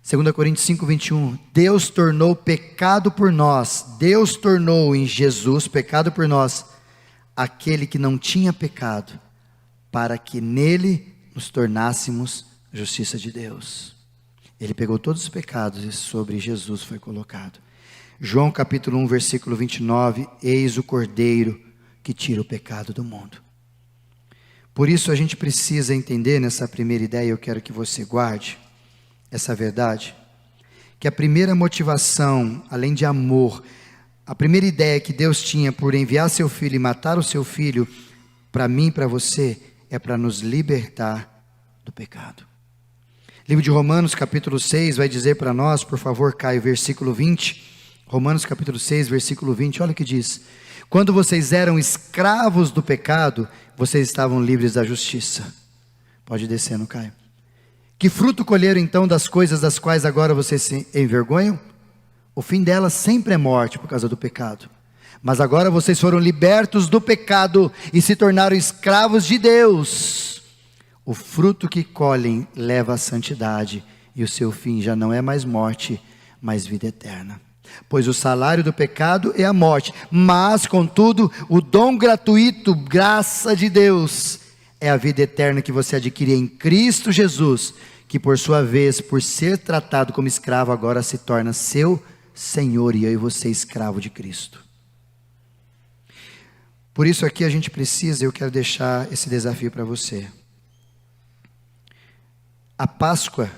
2 Coríntios 5, 21. Deus tornou pecado por nós, Deus tornou em Jesus pecado por nós, aquele que não tinha pecado, para que nele nos tornássemos justiça de Deus. Ele pegou todos os pecados e sobre Jesus foi colocado. João capítulo 1, versículo 29, eis o Cordeiro que tira o pecado do mundo. Por isso a gente precisa entender nessa primeira ideia, eu quero que você guarde essa verdade, que a primeira motivação, além de amor, a primeira ideia que Deus tinha por enviar seu filho e matar o seu filho, para mim e para você, é para nos libertar do pecado. Livro de Romanos capítulo 6 vai dizer para nós, por favor, Caio, versículo 20, Romanos capítulo 6, versículo 20, olha o que diz: quando vocês eram escravos do pecado, vocês estavam livres da justiça. Pode descer, não, Caio? Que fruto colheram então das coisas das quais agora vocês se envergonham? O fim delas sempre é morte por causa do pecado. Mas agora vocês foram libertos do pecado e se tornaram escravos de Deus. O fruto que colhem leva à santidade, e o seu fim já não é mais morte, mas vida eterna. Pois o salário do pecado é a morte, mas contudo o dom gratuito, graça de Deus, é a vida eterna que você adquire em Cristo Jesus, que por sua vez, por ser tratado como escravo, agora se torna seu Senhor, e eu e você escravo de Cristo. Por isso aqui a gente precisa, eu quero deixar esse desafio para você. A Páscoa,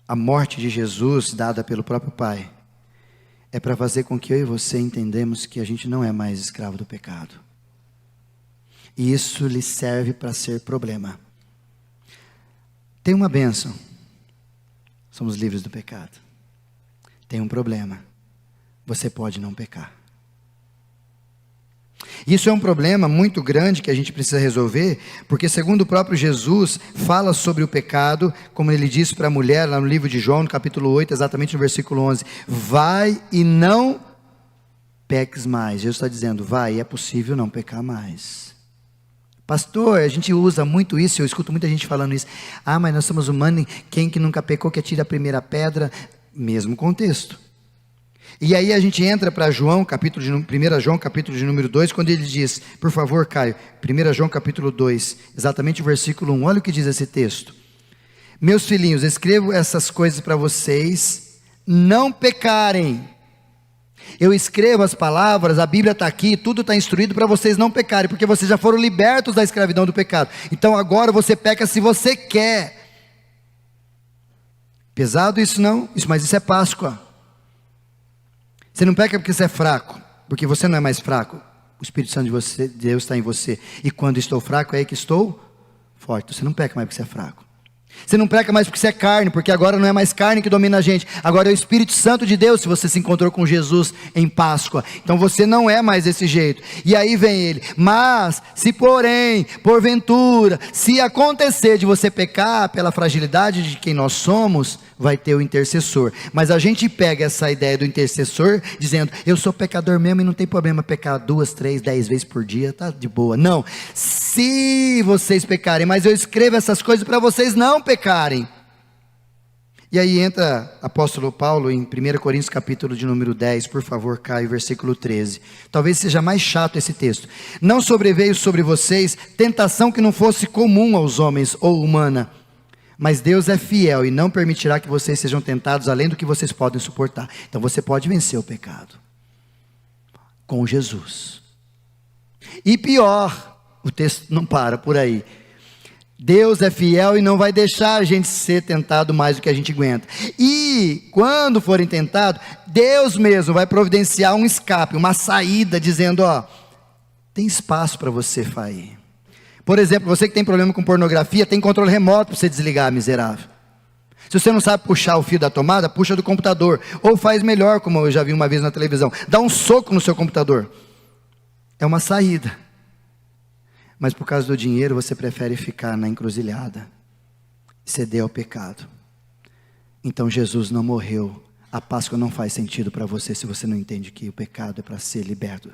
a morte de Jesus dada pelo próprio Pai, é para fazer com que eu e você entendamos que a gente não é mais escravo do pecado. E isso lhe serve para ser problema. Tem uma bênção. Somos livres do pecado. Tem um problema. Você pode não pecar. Isso é um problema muito grande que a gente precisa resolver, porque segundo o próprio Jesus, fala sobre o pecado, como ele disse para a mulher, lá no livro de João, no capítulo 8, exatamente no versículo 11, vai e não peques mais. Jesus está dizendo, vai, é possível não pecar mais. Pastor, a gente usa muito isso, eu escuto muita gente falando isso, mas nós somos humanos, quem que nunca pecou que atira a primeira pedra, mesmo contexto. E aí a gente entra para João, 1 João, capítulo de número 2, quando ele diz, por favor Caio, 1 João capítulo 2, exatamente o versículo 1, olha o que diz esse texto. Meus filhinhos, escrevo essas coisas para vocês não pecarem. Eu escrevo as palavras, a Bíblia está aqui, tudo está instruído para vocês não pecarem, porque vocês já foram libertos da escravidão do pecado. Então agora você peca se você quer. Pesado isso não? Mas isso é Páscoa. Você não peca porque você é fraco, porque você não é mais fraco. O Espírito Santo de Deus está em você. E quando estou fraco, é aí que estou forte. Você não peca mais porque você é fraco. Você não peca mais porque você é carne, porque agora não é mais carne que domina a gente. Agora é o Espírito Santo de Deus, se você se encontrou com Jesus em Páscoa. Então você não é mais desse jeito. E aí vem ele. Mas, se porém, porventura, se acontecer de você pecar pela fragilidade de quem nós somos, vai ter o intercessor. Mas a gente pega essa ideia do intercessor, dizendo, eu sou pecador mesmo e não tem problema pecar 2, 3, 10 vezes por dia, tá de boa. Não, se vocês pecarem, mas eu escrevo essas coisas para vocês não pecarem. E aí entra apóstolo Paulo em 1 Coríntios capítulo de número 10, por favor Caio, versículo 13, talvez seja mais chato esse texto. Não sobreveio sobre vocês tentação que não fosse comum aos homens ou humana, mas Deus é fiel e não permitirá que vocês sejam tentados além do que vocês podem suportar. Então você pode vencer o pecado com Jesus. E pior, o texto não para por aí. Deus é fiel e não vai deixar a gente ser tentado mais do que a gente aguenta. E quando forem tentados, Deus mesmo vai providenciar um escape, uma saída, dizendo, tem espaço para você sair. Por exemplo, você que tem problema com pornografia, tem controle remoto para você desligar, miserável. Se você não sabe puxar o fio da tomada, puxa do computador. Ou faz melhor, como eu já vi uma vez na televisão, dá um soco no seu computador. É uma saída. Mas por causa do dinheiro, você prefere ficar na encruzilhada, ceder ao pecado. Então Jesus não morreu. A Páscoa não faz sentido para você, se você não entende que o pecado é para ser liberto.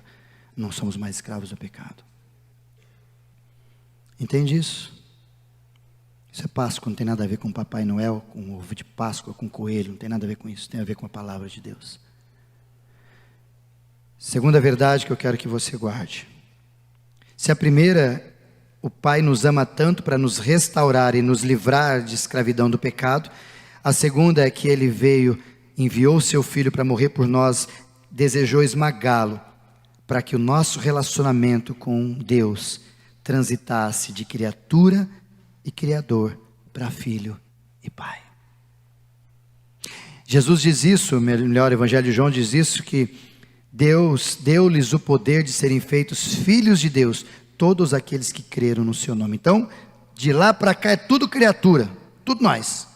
Não somos mais escravos do pecado. Entende isso? Isso é Páscoa, não tem nada a ver com Papai Noel, com ovo de Páscoa, com coelho, não tem nada a ver com isso, tem a ver com a palavra de Deus. Segunda verdade que eu quero que você guarde. Se a primeira, o Pai nos ama tanto para nos restaurar e nos livrar de escravidão do pecado, a segunda é que Ele veio, enviou o seu Filho para morrer por nós, desejou esmagá-lo, para que o nosso relacionamento com Deus transitasse de criatura e criador para filho e pai. Jesus diz isso, o melhor Evangelho de João diz isso, que Deus deu-lhes o poder de serem feitos filhos de Deus, todos aqueles que creram no seu nome. Então, de lá para cá é tudo criatura, tudo nós.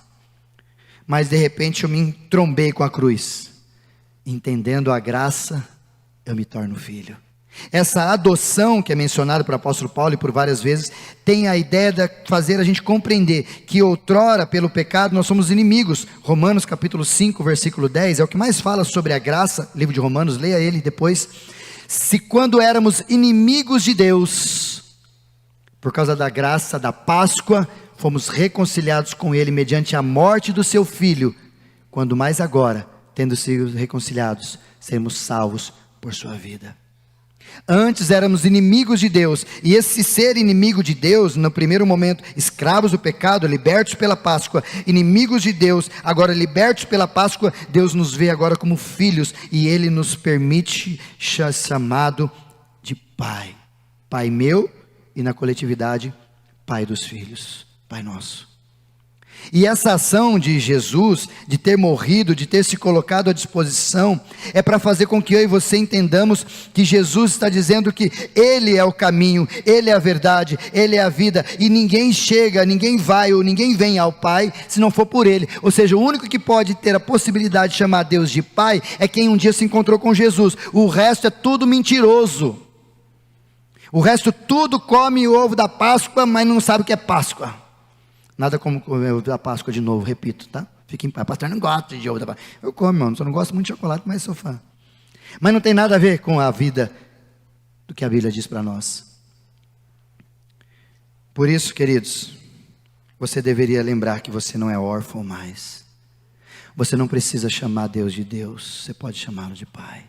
Mas de repente eu me entrombei com a cruz, entendendo a graça, eu me torno filho. Essa adoção que é mencionada por apóstolo Paulo e por várias vezes, tem a ideia de fazer a gente compreender que outrora pelo pecado nós somos inimigos. Romanos capítulo 5 versículo 10 é o que mais fala sobre a graça, livro de Romanos, leia ele depois. Se quando éramos inimigos de Deus, por causa da graça da Páscoa, fomos reconciliados com Ele mediante a morte do seu Filho, quando mais agora, tendo sido reconciliados, seremos salvos por sua vida. Antes éramos inimigos de Deus, e esse ser inimigo de Deus, no primeiro momento, escravos do pecado, libertos pela Páscoa, inimigos de Deus, agora libertos pela Páscoa, Deus nos vê agora como filhos, e Ele nos permite ser chamado de Pai. Pai meu, e na coletividade, Pai dos filhos, Pai nosso. E essa ação de Jesus, de ter morrido, de ter se colocado à disposição, é para fazer com que eu e você entendamos que Jesus está dizendo que Ele é o caminho, Ele é a verdade, Ele é a vida, e ninguém chega, ninguém vai ou ninguém vem ao Pai se não for por Ele. Ou seja, o único que pode ter a possibilidade de chamar Deus de Pai é quem um dia se encontrou com Jesus. O resto é tudo mentiroso. O resto tudo come o ovo da Páscoa, mas não sabe o que é Páscoa. Nada como comer ovo da Páscoa de novo, repito, tá? Fique em paz. Pastor, não gosto de ovo da Páscoa. Eu como, irmão, só não gosto muito de chocolate, mas sou fã. Mas não tem nada a ver com a vida do que a Bíblia diz para nós. Por isso, queridos, você deveria lembrar que você não é órfão mais. Você não precisa chamar Deus de Deus, você pode chamá-lo de Pai.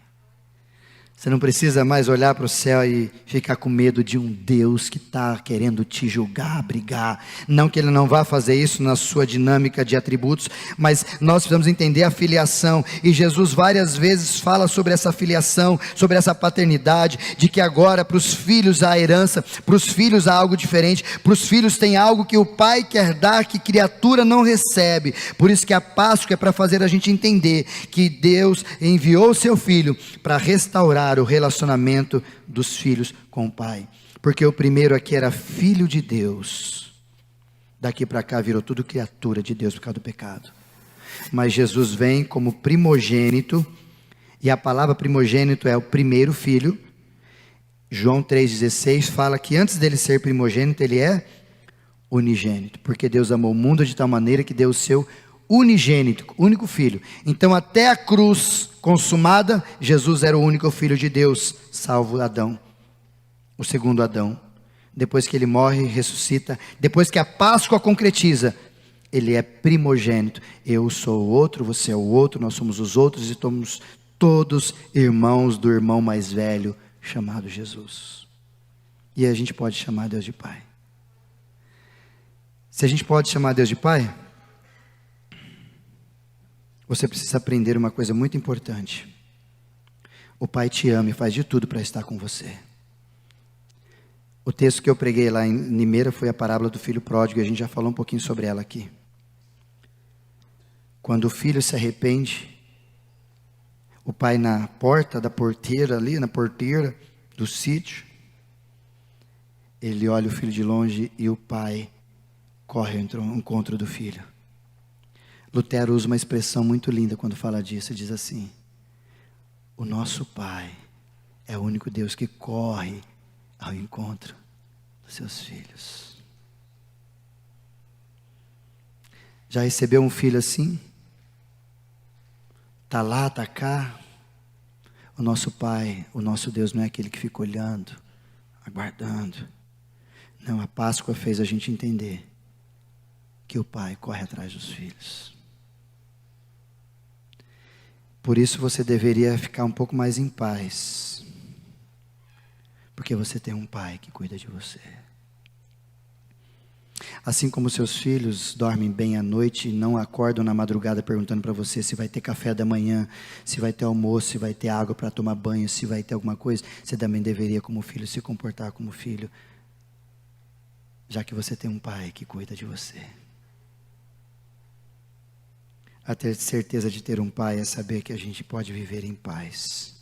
Você não precisa mais olhar para o céu e ficar com medo de um Deus que está querendo te julgar, brigar. Não que Ele não vá fazer isso na sua dinâmica de atributos, mas nós precisamos entender a filiação. E Jesus várias vezes fala sobre essa filiação, sobre essa paternidade, de que agora para os filhos há herança, para os filhos há algo diferente, para os filhos tem algo que o pai quer dar, que criatura não recebe. Por isso que a Páscoa é para fazer a gente entender que Deus enviou o seu Filho para restaurar o relacionamento dos filhos com o pai, porque o primeiro aqui era filho de Deus, daqui para cá virou tudo criatura de Deus por causa do pecado, mas Jesus vem como primogênito, e a palavra primogênito é o primeiro filho. João 3,16 fala que antes dele ser primogênito, ele é unigênito, porque Deus amou o mundo de tal maneira que deu o seu unigênito, único filho. Então até a cruz consumada, Jesus era o único filho de Deus, salvo Adão, o segundo Adão. Depois que ele morre e ressuscita, depois que a Páscoa concretiza, ele é primogênito. Eu sou o outro, você é o outro, nós somos os outros e somos todos irmãos do irmão mais velho, chamado Jesus. E a gente pode chamar Deus de Pai. Se a gente pode chamar Deus de Pai, você precisa aprender uma coisa muito importante. O Pai te ama e faz de tudo para estar com você. O texto que eu preguei lá em Limeira foi a parábola do filho pródigo, e a gente já falou um pouquinho sobre ela aqui. Quando o filho se arrepende, o pai na porta da porteira ali, na porteira do sítio, ele olha o filho de longe e o pai corre ao encontro do filho. Lutero usa uma expressão muito linda quando fala disso, ele diz assim: o nosso Pai é o único Deus que corre ao encontro dos seus filhos. Já recebeu um filho assim? Está lá, está cá. O nosso Pai, o nosso Deus não é aquele que fica olhando, aguardando. Não, a Páscoa fez a gente entender que o Pai corre atrás dos filhos. Por isso você deveria ficar um pouco mais em paz, porque você tem um Pai que cuida de você. Assim como seus filhos dormem bem à noite e não acordam na madrugada perguntando para você se vai ter café da manhã, se vai ter almoço, se vai ter água para tomar banho, se vai ter alguma coisa, você também deveria, como filho, se comportar como filho, já que você tem um Pai que cuida de você. A ter certeza de ter um Pai é saber que a gente pode viver em paz.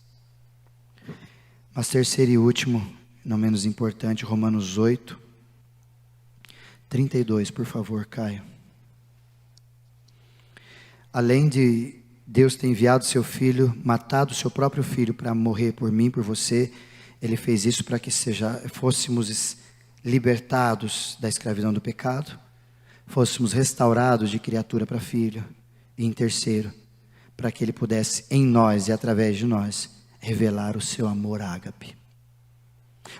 Mas terceiro e último, não menos importante, Romanos 8, 32, por favor, Caio. Além de Deus ter enviado seu Filho, matado seu próprio Filho para morrer por mim, por você, Ele fez isso para que fôssemos libertados da escravidão do pecado, fôssemos restaurados de criatura para filho. E em terceiro, para que Ele pudesse em nós e através de nós revelar o seu amor ágape.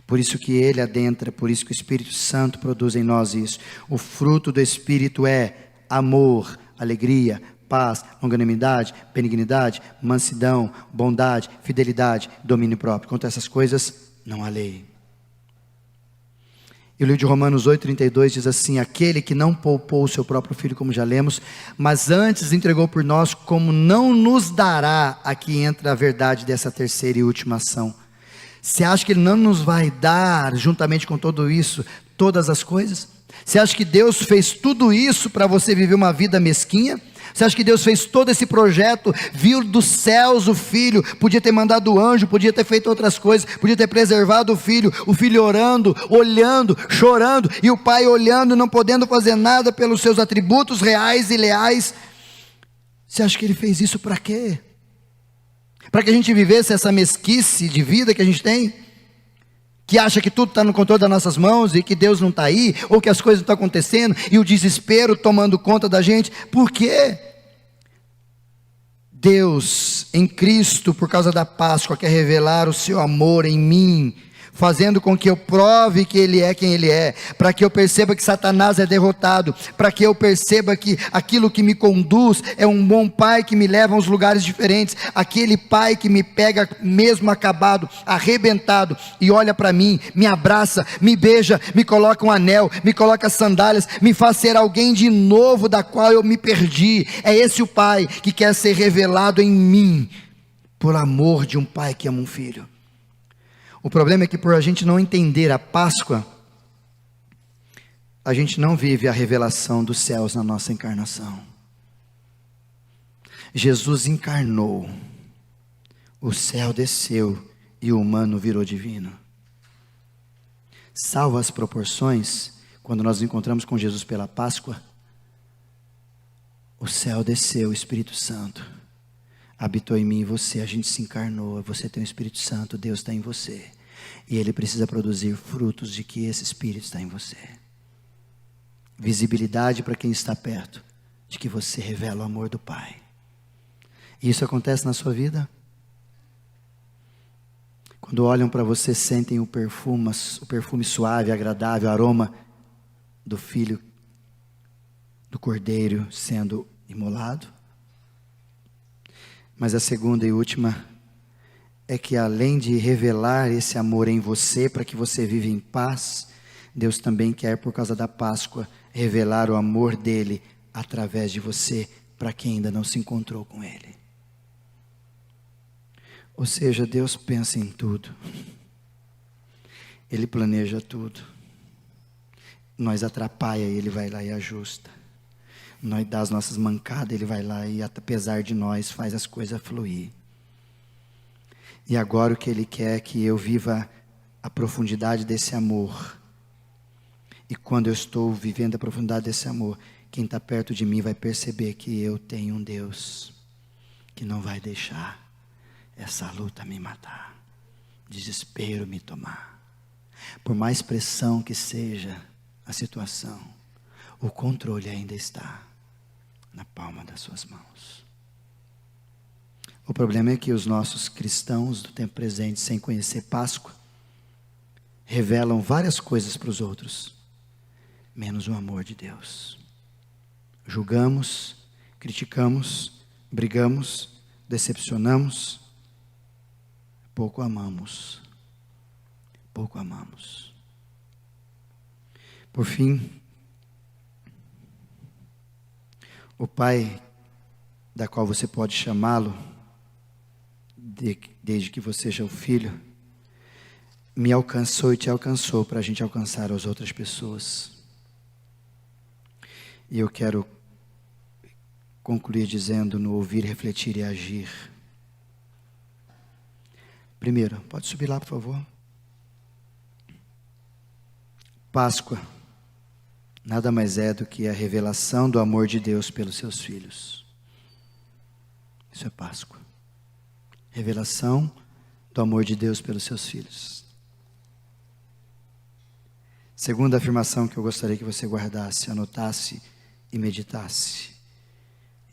Por isso que Ele adentra, por isso que o Espírito Santo produz em nós isso. O fruto do Espírito é amor, alegria, paz, longanimidade, benignidade, mansidão, bondade, fidelidade, domínio próprio. Contra essas coisas não há lei. E o livro de Romanos 8,32 diz assim: aquele que não poupou o seu próprio filho, como já lemos, mas antes entregou por nós, como não nos dará? Aqui entra a verdade dessa terceira e última ação. Você acha que Ele não nos vai dar, juntamente com tudo isso, todas as coisas? Você acha que Deus fez tudo isso para você viver uma vida mesquinha? Você acha que Deus fez todo esse projeto, viu dos céus o filho, podia ter mandado o anjo, podia ter feito outras coisas, podia ter preservado o filho orando, olhando, chorando, e o pai olhando, não podendo fazer nada pelos seus atributos reais e leais? Você acha que ele fez isso para quê? Para que a gente vivesse essa mesquice de vida que a gente tem? Que acha que tudo está no controle das nossas mãos, e que Deus não está aí, ou que as coisas não estão acontecendo, e o desespero tomando conta da gente. Por quê? Deus, em Cristo, por causa da Páscoa, quer revelar o seu amor em mim, fazendo com que eu prove que Ele é quem Ele é, para que eu perceba que Satanás é derrotado, para que eu perceba que aquilo que me conduz é um bom pai que me leva a uns lugares diferentes, aquele pai que me pega mesmo acabado, arrebentado, e olha para mim, me abraça, me beija, me coloca um anel, me coloca sandálias, me faz ser alguém de novo da qual eu me perdi. É esse o pai que quer ser revelado em mim, por amor de um pai que ama um filho. O problema é que, por a gente não entender a Páscoa, a gente não vive a revelação dos céus na nossa encarnação. Jesus encarnou, o céu desceu e o humano virou divino. Salvo as proporções, quando nós nos encontramos com Jesus pela Páscoa, o céu desceu, o Espírito Santo habitou em mim e você, a gente se encarnou, você tem o Espírito Santo, Deus está em você, e Ele precisa produzir frutos de que esse Espírito está em você. Visibilidade para quem está perto, de que você revela o amor do Pai. E isso acontece na sua vida? Quando olham para você, sentem o perfume suave, agradável, aroma do Filho, do Cordeiro sendo imolado? Mas a segunda e última é que, além de revelar esse amor em você, para que você viva em paz, Deus também quer, por causa da Páscoa, revelar o amor dele através de você, para quem ainda não se encontrou com ele. Ou seja, Deus pensa em tudo, Ele planeja tudo, nós atrapalha, Ele vai lá e ajusta. Nós dá as nossas mancadas, Ele vai lá e, apesar de nós, faz as coisas fluir. E agora o que Ele quer é que eu viva a profundidade desse amor. E quando eu estou vivendo a profundidade desse amor, quem está perto de mim vai perceber que eu tenho um Deus que não vai deixar essa luta me matar, desespero me tomar. Por mais pressão que seja a situação, o controle ainda está na palma das suas mãos. O problema é que os nossos cristãos do tempo presente, sem conhecer Páscoa, revelam várias coisas para os outros, menos o amor de Deus. Julgamos, criticamos, brigamos, decepcionamos, pouco amamos. Pouco amamos. Por fim, o Pai, da qual você pode chamá-lo, desde que você seja o filho, me alcançou e te alcançou para a gente alcançar as outras pessoas. E eu quero concluir dizendo: no ouvir, refletir e agir. Primeiro, pode subir lá, por favor. Páscoa nada mais é do que a revelação do amor de Deus pelos seus filhos. Isso é Páscoa. Revelação do amor de Deus pelos seus filhos. Segunda afirmação que eu gostaria que você guardasse, anotasse e meditasse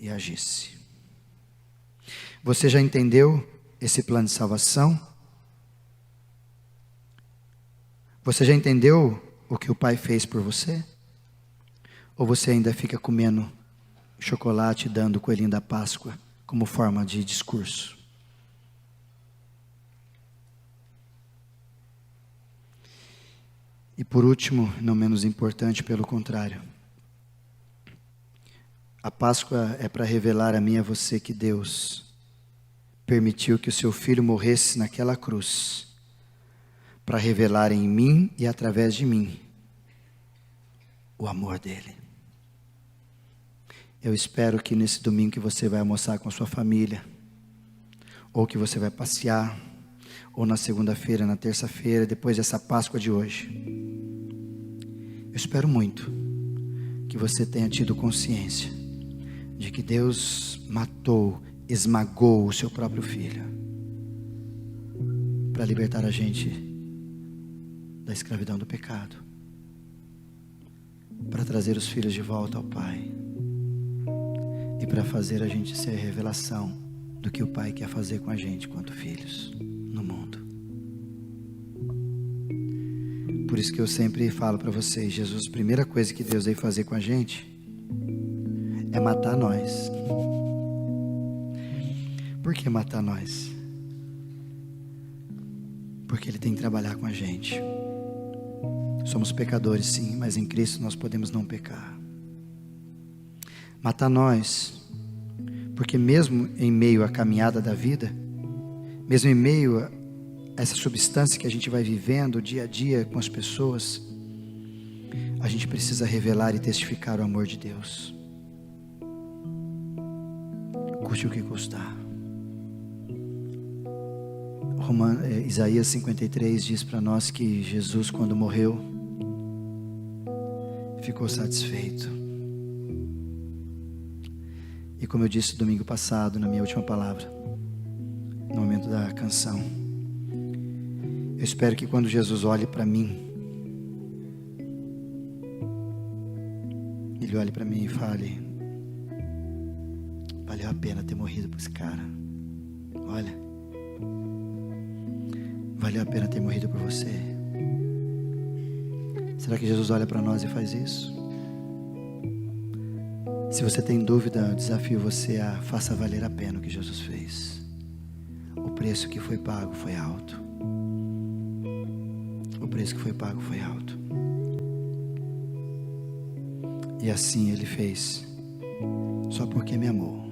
e agisse. Você já entendeu esse plano de salvação? Você já entendeu o que o Pai fez por você? Ou você ainda fica comendo chocolate e dando o coelhinho da Páscoa como forma de discurso? E por último, não menos importante, pelo contrário, a Páscoa é para revelar a mim e a você que Deus permitiu que o seu filho morresse naquela cruz, para revelar em mim e através de mim o amor dele. Eu espero que nesse domingo que você vai almoçar com a sua família, ou que você vai passear, ou na segunda-feira, na terça-feira, depois dessa Páscoa de hoje, eu espero muito que você tenha tido consciência de que Deus matou, esmagou o seu próprio filho para libertar a gente da escravidão do pecado, para trazer os filhos de volta ao Pai e para fazer a gente ser a revelação do que o Pai quer fazer com a gente quanto filhos no mundo. Por isso que eu sempre falo para vocês, Jesus, a primeira coisa que Deus veio fazer com a gente é matar nós. Por que matar nós? Porque Ele tem que trabalhar com a gente. Somos pecadores sim, mas em Cristo nós podemos não pecar. Matar nós, porque mesmo em meio à caminhada da vida, mesmo em meio a essa substância que a gente vai vivendo dia a dia com as pessoas, a gente precisa revelar e testificar o amor de Deus, custe o que custar. Isaías 53 diz para nós que Jesus, quando morreu, ficou satisfeito. E como eu disse domingo passado, na minha última palavra, no momento da canção, eu espero que quando Jesus olhe para mim, Ele olhe para mim e fale: valeu a pena ter morrido por esse cara. Olha, valeu a pena ter morrido por você. Será que Jesus olha para nós e faz isso? Se você tem dúvida, eu desafio você a faça valer a pena o que Jesus fez. O preço que foi pago foi alto. O preço que foi pago foi alto. E assim Ele fez, só porque me amou.